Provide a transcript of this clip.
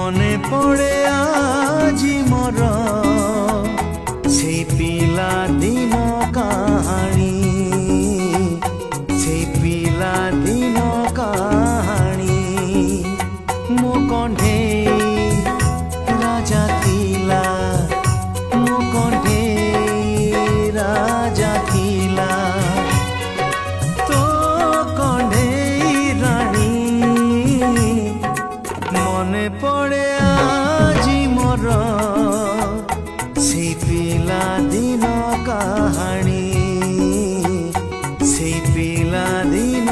মনে পড়ে আজি মোর সেই পিলা দিন কাহানী, সেই পিলা দিন কাহানী। মো কণ্ঠে রাজা থিলা, মো কণ্ঠে রাজা থিলা, তো কণ্ঠে রানী। মনে পড়ে আজি মোর সেই পিলা দিন কাহানী, সেই পিলা দিন